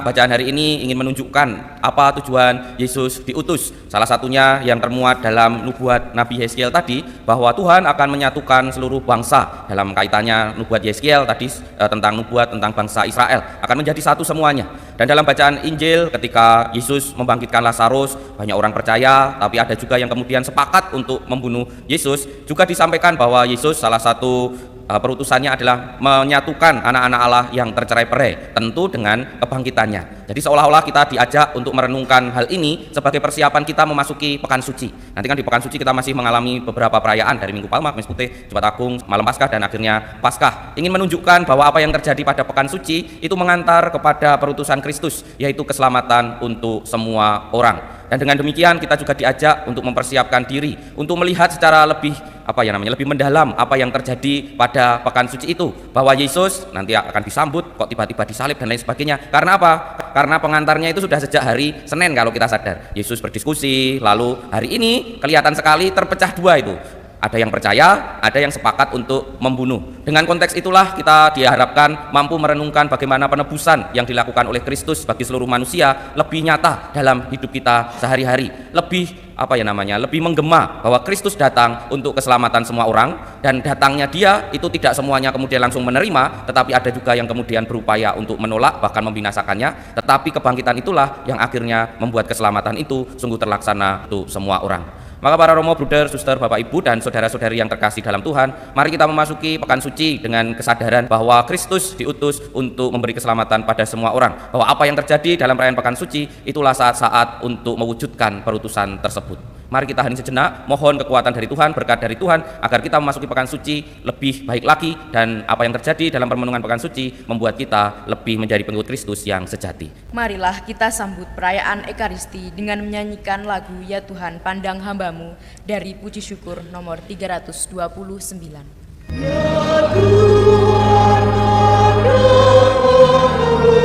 Bacaan hari ini ingin menunjukkan apa tujuan Yesus diutus. Salah satunya yang termuat dalam nubuat Nabi Yeskiel tadi, bahwa Tuhan akan menyatukan seluruh bangsa. Dalam kaitannya nubuat Yeskiel tadi tentang nubuat tentang bangsa Israel akan menjadi satu semuanya. Dan dalam bacaan Injil ketika Yesus membangkitkan Lazarus, banyak orang percaya, tapi ada juga yang kemudian sepakat untuk membunuh Yesus. Juga disampaikan bahwa Yesus salah satu perutusannya adalah menyatukan anak-anak Allah yang tercerai-berai, tentu dengan kebangkitannya. Jadi seolah-olah kita diajak untuk merenungkan hal ini sebagai persiapan kita memasuki Pekan Suci. Nanti kan di Pekan Suci kita masih mengalami beberapa perayaan, dari Minggu Palma, Kamis Putih, Jumat Agung, Malam Paskah, dan akhirnya Paskah. Ingin menunjukkan bahwa apa yang terjadi pada Pekan Suci itu mengantar kepada perutusan Kristus, yaitu keselamatan untuk semua orang. Dan dengan demikian kita juga diajak untuk mempersiapkan diri untuk melihat secara lebih lebih mendalam apa yang terjadi pada Pekan Suci itu, bahwa Yesus nanti akan disambut kok tiba-tiba disalib dan lain sebagainya. Karena apa? Karena pengantarnya itu sudah sejak hari Senin kalau kita sadar. Yesus berdiskusi, lalu hari ini kelihatan sekali terpecah dua itu. Ada yang percaya, ada yang sepakat untuk membunuh. Dengan konteks itulah kita diharapkan mampu merenungkan bagaimana penebusan yang dilakukan oleh Kristus bagi seluruh manusia lebih nyata dalam hidup kita sehari-hari. Lebih lebih menggema bahwa Kristus datang untuk keselamatan semua orang, dan datangnya Dia itu tidak semuanya kemudian langsung menerima, tetapi ada juga yang kemudian berupaya untuk menolak bahkan membinasakannya. Tetapi kebangkitan itulah yang akhirnya membuat keselamatan itu sungguh terlaksana untuk semua orang. Maka para Romo, Bruder, Suster, Bapak, Ibu, dan saudara-saudari yang terkasih dalam Tuhan, mari kita memasuki Pekan Suci dengan kesadaran bahwa Kristus diutus untuk memberi keselamatan pada semua orang. Bahwa apa yang terjadi dalam perayaan Pekan Suci itulah saat-saat untuk mewujudkan perutusan tersebut. Mari kita hening sejenak, mohon kekuatan dari Tuhan, berkat dari Tuhan, agar kita memasuki Pekan Suci lebih baik lagi, dan apa yang terjadi dalam permenungan Pekan Suci membuat kita lebih menjadi pengikut Kristus yang sejati. Marilah kita sambut perayaan Ekaristi dengan menyanyikan lagu Ya Tuhan Pandang Hambamu dari Puji Syukur nomor 329. Ya Tuhan pandang hambamu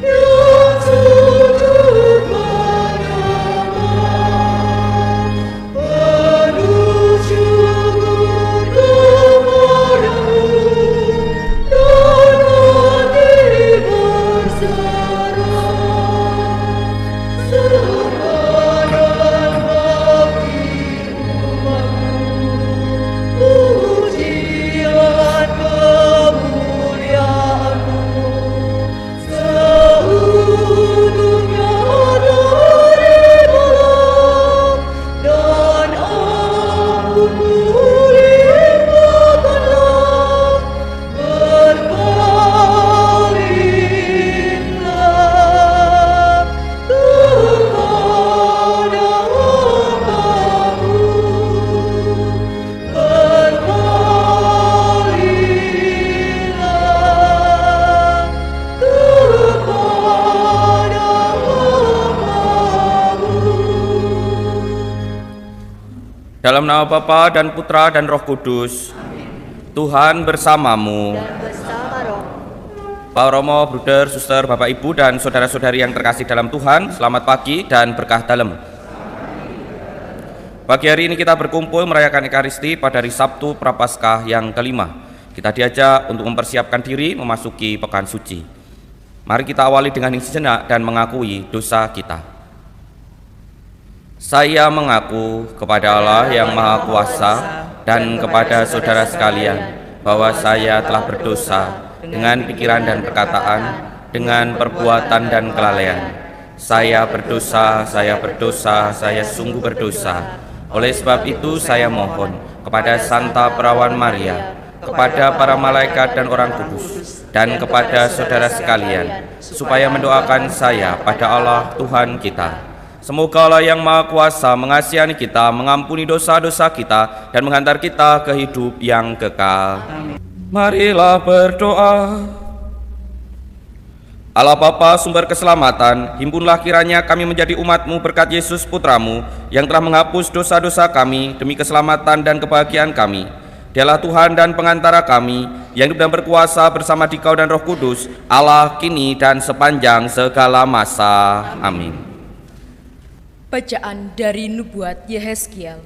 yang sujud menyembah, penuh syukur kepadamu dan hati berserah, sembah dan bakti umatmu, pujian kemuliaanmu seujungnya dari malam, dan ampun-Mu limpahkanlah, berpalinglah kepada hambamu, berpalinglah kepada hambamu. Dalam nama Bapa dan Putra dan Roh Kudus. Tuhan bersamamu. Dan bersama roh. Pak Romo, Bruder, Suster, Bapak, Ibu, dan saudara-saudari yang terkasih dalam Tuhan, selamat pagi dan berkah dalam. Pagi hari ini kita berkumpul merayakan Ekaristi pada hari Sabtu Prapaskah yang kelima. Kita diajak untuk mempersiapkan diri memasuki Pekan Suci. Mari kita awali dengan hening sejenak dan mengakui dosa kita. Saya mengaku kepada Allah yang Maha Kuasa dan kepada saudara sekalian bahwa saya telah berdosa dengan pikiran dan perkataan, dengan perbuatan dan kelalaian. Saya berdosa, saya sungguh berdosa. Oleh sebab itu saya mohon kepada Santa Perawan Maria, kepada para malaikat dan orang kudus, dan kepada saudara sekalian, supaya mendoakan saya pada Allah Tuhan kita. Semoga Allah yang Maha Kuasa mengasihani kita, mengampuni dosa-dosa kita, dan menghantar kita ke hidup yang kekal. Marilah berdoa. Allah Bapa, sumber keselamatan, himpunlah kiranya kami menjadi umat-Mu berkat Yesus Putra-Mu, yang telah menghapus dosa-dosa kami demi keselamatan dan kebahagiaan kami. Dialah Tuhan dan pengantara kami, yang hidup dan berkuasa bersama Dikau dan Roh Kudus, Allah kini dan sepanjang segala masa. Amin. Bacaan dari Nubuat Yehezkiel.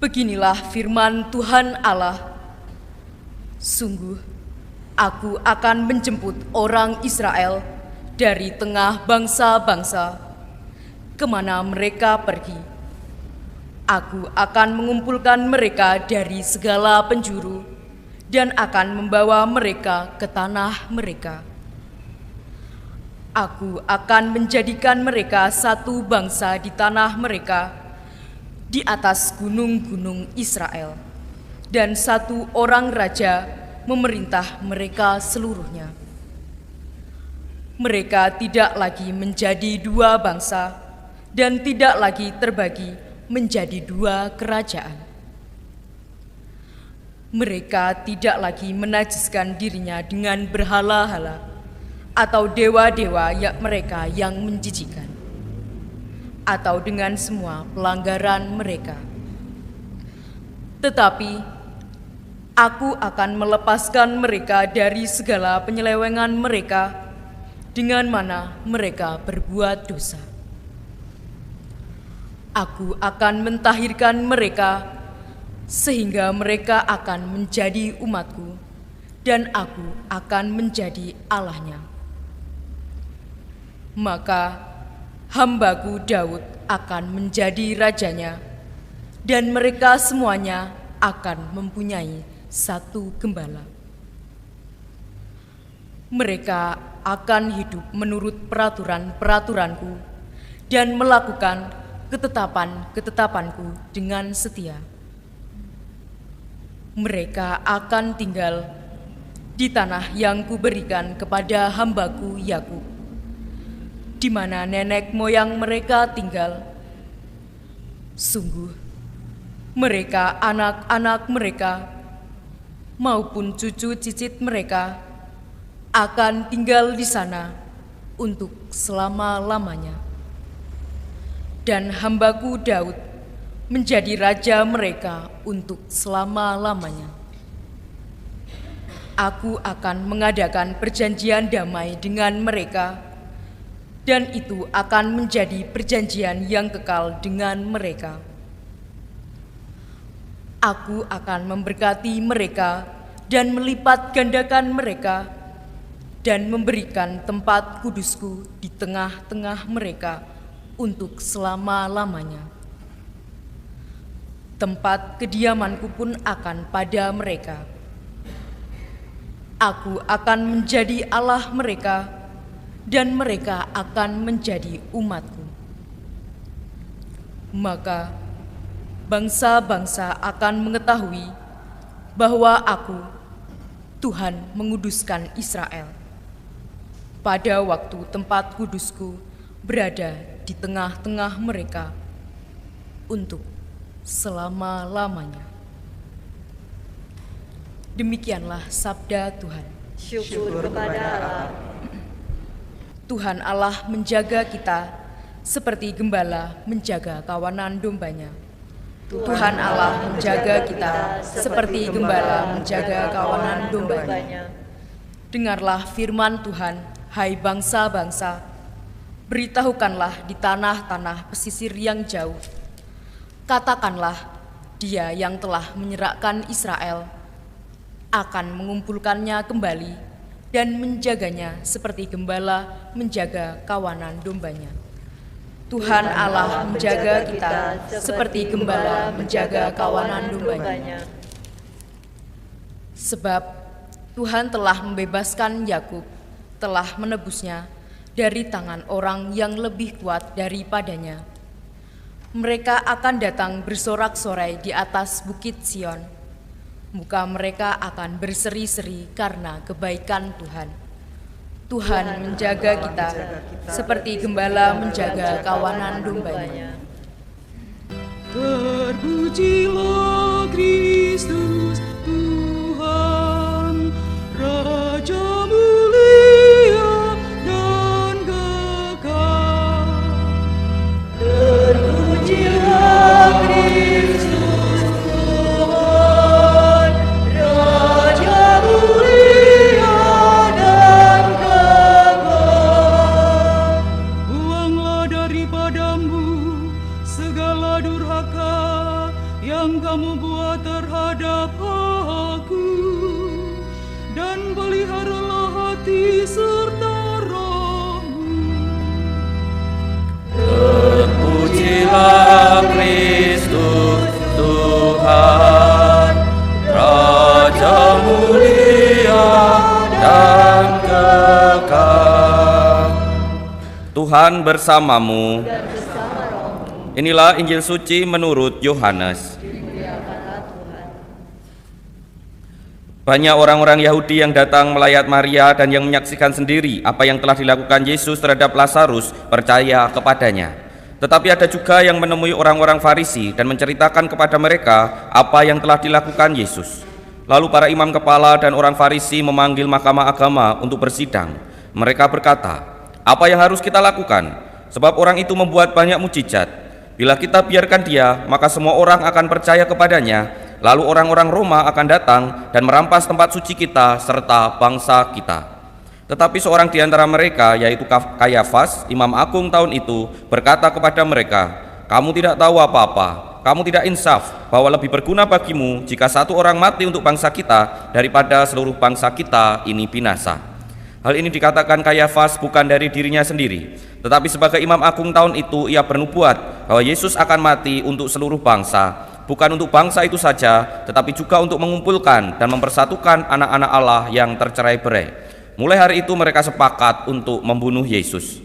Beginilah firman Tuhan Allah. Sungguh, Aku akan menjemput orang Israel dari tengah bangsa-bangsa, kemana mereka pergi. Aku akan mengumpulkan mereka dari segala penjuru dan akan membawa mereka ke tanah mereka. Aku akan menjadikan mereka satu bangsa di tanah mereka, di atas gunung-gunung Israel, dan satu orang raja memerintah mereka seluruhnya. Mereka tidak lagi menjadi dua bangsa dan tidak lagi terbagi menjadi dua kerajaan. Mereka tidak lagi menajiskan dirinya dengan berhala-hala atau dewa-dewa mereka yang menjijikan, atau dengan semua pelanggaran mereka. Tetapi aku akan melepaskan mereka dari segala penyelewengan mereka dengan mana mereka berbuat dosa. Aku akan mentahirkan mereka sehingga mereka akan menjadi umatku dan aku akan menjadi Allahnya. Maka hambaku Daud akan menjadi rajanya, dan mereka semuanya akan mempunyai satu gembala. Mereka akan hidup menurut peraturan-peraturanku dan melakukan ketetapan-ketetapanku dengan setia. Mereka akan tinggal di tanah yang kuberikan kepada hambaku Yakub, di mana nenek moyang mereka tinggal. Sungguh, mereka, anak-anak mereka, maupun cucu cicit mereka akan tinggal di sana untuk selama-lamanya. Dan hambaku Daud menjadi raja mereka untuk selama-lamanya. Aku akan mengadakan perjanjian damai dengan mereka, dan itu akan menjadi perjanjian yang kekal dengan mereka. Aku akan memberkati mereka dan melipat gandakan mereka, dan memberikan tempat kudusku di tengah-tengah mereka untuk selama-lamanya. Tempat kediamanku pun akan pada mereka. Aku akan menjadi Allah mereka, dan mereka akan menjadi umatku. Maka bangsa-bangsa akan mengetahui bahwa aku, Tuhan, menguduskan Israel, pada waktu tempat kudusku berada di tengah-tengah mereka untuk selama-lamanya. Demikianlah sabda Tuhan. Syukur kepada Allah. Tuhan Allah menjaga kita seperti gembala menjaga kawanan dombanya. Tuhan Allah menjaga kita seperti gembala menjaga kawanan dombanya. Dengarlah firman Tuhan, hai bangsa-bangsa. Beritahukanlah di tanah-tanah pesisir yang jauh. Katakanlah, Dia yang telah menyerahkan Israel akan mengumpulkannya kembali dan menjaganya seperti gembala menjaga kawanan dombanya. Tuhan Allah menjaga kita seperti gembala menjaga kawanan dombanya. Sebab Tuhan telah membebaskan Yakub, telah menebusnya dari tangan orang yang lebih kuat daripadanya. Mereka akan datang bersorak-sorai di atas bukit Sion. Muka mereka akan berseri-seri karena kebaikan Tuhan. Tuhan menjaga kita seperti gembala menjaga kawanan dombanya. Terpujilah Kristus Tuhan, Raja mulia dan kekal. Terpujilah Kristus Tuhan, Raja mulia dan kekal. Buanglah daripadamu segala durhaka yang kamu buat terhadap Tuhan bersamamu. dan bersama rohmu. Inilah Injil suci menurut Yohanes. Dimuliakanlah Tuhan. Banyak orang-orang Yahudi yang datang melayat Maria dan yang menyaksikan sendiri apa yang telah dilakukan Yesus terhadap Lazarus percaya kepadanya. Tetapi ada juga yang menemui orang-orang Farisi dan menceritakan kepada mereka apa yang telah dilakukan Yesus. Lalu para imam kepala dan orang Farisi memanggil mahkamah agama untuk bersidang. Mereka berkata, "Apa yang harus kita lakukan? Sebab orang itu membuat banyak mukjizat. Bila kita biarkan dia, maka semua orang akan percaya kepadanya. Lalu orang-orang Roma akan datang dan merampas tempat suci kita serta bangsa kita." Tetapi seorang di antara mereka, yaitu Kayafas, imam agung tahun itu, berkata kepada mereka, "Kamu tidak tahu apa-apa, kamu tidak insaf bahwa lebih berguna bagimu jika satu orang mati untuk bangsa kita daripada seluruh bangsa kita ini binasa." Hal ini dikatakan Kayafas bukan dari dirinya sendiri, tetapi sebagai imam agung tahun itu ia bernubuat bahwa Yesus akan mati untuk seluruh bangsa, bukan untuk bangsa itu saja, tetapi juga untuk mengumpulkan dan mempersatukan anak-anak Allah yang tercerai-berai. Mulai hari itu mereka sepakat untuk membunuh Yesus.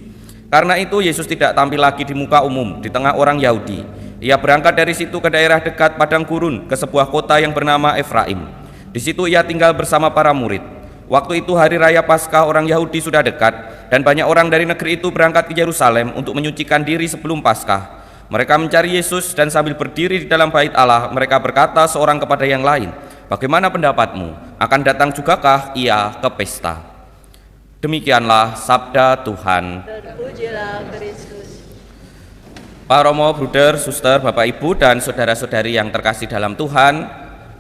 Karena itu Yesus tidak tampil lagi di muka umum di tengah orang Yahudi. Ia berangkat dari situ ke daerah dekat padang gurun, ke sebuah kota yang bernama Efraim. Di situ ia tinggal bersama para murid. Waktu itu hari raya Paskah orang Yahudi sudah dekat, dan banyak orang dari negeri itu berangkat ke Yerusalem untuk menyucikan diri sebelum Paskah. Mereka mencari Yesus dan sambil berdiri di dalam bait Allah, mereka berkata seorang kepada yang lain, "Bagaimana pendapatmu? Akan datang jugakah ia ke pesta?" Demikianlah sabda Tuhan. Terpujilah Kristus. Pak Romo, Bruder, Suster, Bapak Ibu dan saudara-saudari yang terkasih dalam Tuhan,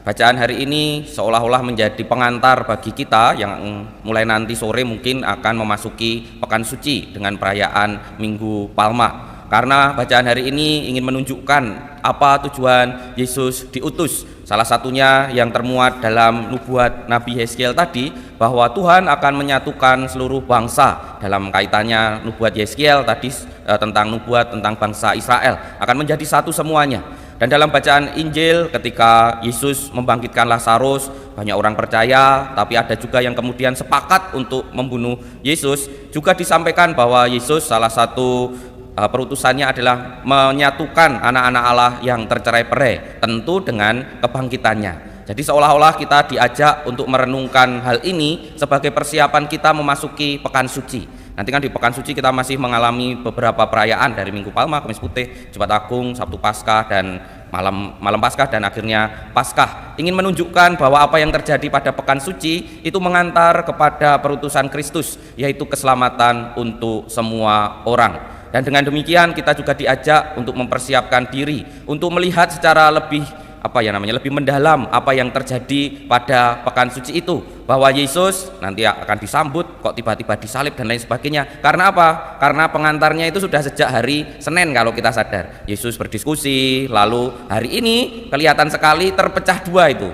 bacaan hari ini seolah-olah menjadi pengantar bagi kita yang mulai nanti sore mungkin akan memasuki Pekan Suci dengan perayaan Minggu Palma. Karena bacaan hari ini ingin menunjukkan apa tujuan Yesus diutus. Salah satunya yang termuat dalam nubuat Nabi Yeskiel tadi, bahwa Tuhan akan menyatukan seluruh bangsa. Dalam kaitannya nubuat Yeskiel tadi tentang nubuat tentang bangsa Israel akan menjadi satu semuanya. Dan dalam bacaan Injil ketika Yesus membangkitkan Lazarus, banyak orang percaya, tapi ada juga yang kemudian sepakat untuk membunuh Yesus. Juga disampaikan bahwa Yesus salah satu perutusannya adalah menyatukan anak-anak Allah yang tercerai-berai, tentu dengan kebangkitannya. Jadi seolah-olah kita diajak untuk merenungkan hal ini sebagai persiapan kita memasuki Pekan Suci. Nanti kan di Pekan Suci kita masih mengalami beberapa perayaan dari Minggu Palma, Kamis Putih, Jumat Agung, Sabtu Paskah, dan malam Paskah, dan akhirnya Paskah. Ingin menunjukkan bahwa apa yang terjadi pada Pekan Suci itu mengantar kepada perutusan Kristus, yaitu keselamatan untuk semua orang. Dan dengan demikian kita juga diajak untuk mempersiapkan diri untuk melihat secara lebih lebih mendalam apa yang terjadi pada Pekan Suci itu, bahwa Yesus nanti akan disambut kok tiba-tiba disalib dan lain sebagainya. Karena apa? Karena pengantarnya itu sudah sejak hari Senin kalau kita sadar. Yesus berdiskusi, lalu hari ini kelihatan sekali terpecah dua itu.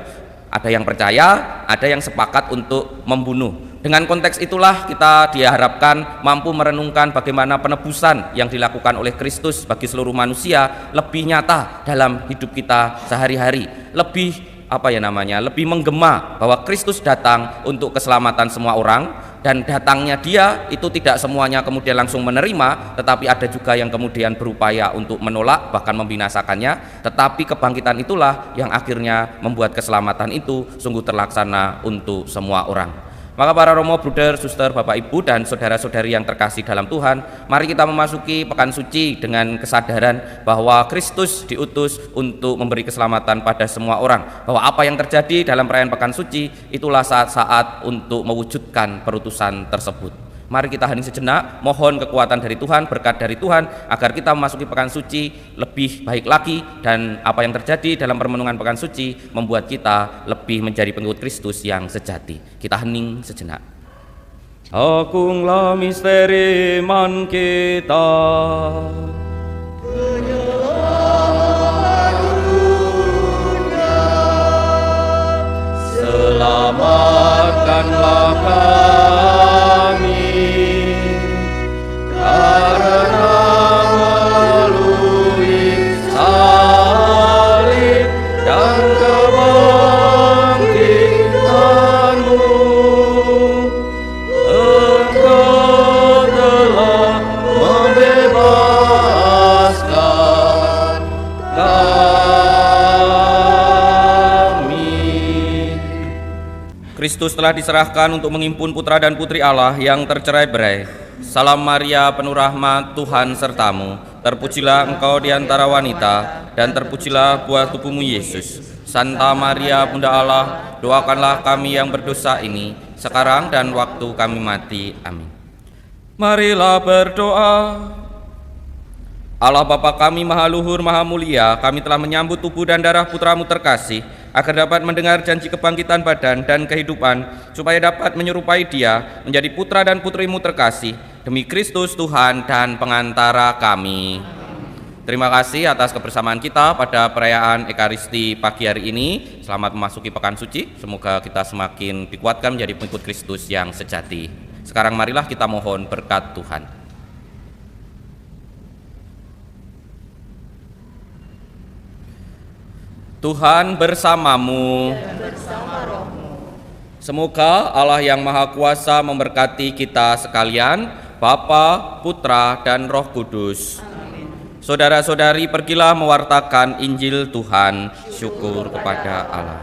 Ada yang percaya, ada yang sepakat untuk membunuh. Dengan konteks itulah kita diharapkan mampu merenungkan bagaimana penebusan yang dilakukan oleh Kristus bagi seluruh manusia lebih nyata dalam hidup kita sehari-hari, lebih lebih menggema bahwa Kristus datang untuk keselamatan semua orang, dan datangnya Dia itu tidak semuanya kemudian langsung menerima, tetapi ada juga yang kemudian berupaya untuk menolak bahkan membinasakannya. Tetapi kebangkitan itulah yang akhirnya membuat keselamatan itu sungguh terlaksana untuk semua orang. Maka para Romo, Bruder, Suster, Bapak Ibu dan saudara-saudari yang terkasih dalam Tuhan, mari kita memasuki Pekan Suci dengan kesadaran bahwa Kristus diutus untuk memberi keselamatan pada semua orang, bahwa apa yang terjadi dalam perayaan Pekan Suci itulah saat-saat untuk mewujudkan perutusan tersebut. Mari kita hening sejenak, mohon kekuatan dari Tuhan, berkat dari Tuhan, agar kita memasuki Pekan Suci lebih baik lagi, dan apa yang terjadi dalam permenungan Pekan Suci membuat kita lebih menjadi pengikut Kristus yang sejati. Kita hening sejenak. Agunglah misteri iman kita. Selamatkanlah kami karena melalui salib dan kebangkitan-Mu, Engkau telah Kristus telah diserahkan untuk mengimpun putra dan putri Allah yang tercerai-berai. Salam Maria, penuh rahmat, Tuhan sertamu. Terpujilah engkau di antara wanita, dan terpujilah buah tubuhmu Yesus. Santa Maria, Bunda Allah, doakanlah kami yang berdosa ini, sekarang dan waktu kami mati. Amin. Marilah berdoa. Allah Bapa kami maha luhur, maha mulia, kami telah menyambut tubuh dan darah putramu terkasih, agar dapat mendengar janji kebangkitan badan dan kehidupan, supaya dapat menyerupai dia menjadi putra dan putrimu terkasih, demi Kristus Tuhan dan pengantara kami. Terima kasih atas kebersamaan kita pada perayaan Ekaristi pagi hari ini. Selamat memasuki Pekan Suci, semoga kita semakin dikuatkan menjadi pengikut Kristus yang sejati. Sekarang marilah kita mohon berkat Tuhan. Tuhan bersamamu. Semoga Allah yang Maha Kuasa memberkati kita sekalian, Bapa, Putra, dan Roh Kudus. Saudara-saudari, pergilah mewartakan Injil Tuhan. Syukur kepada Allah.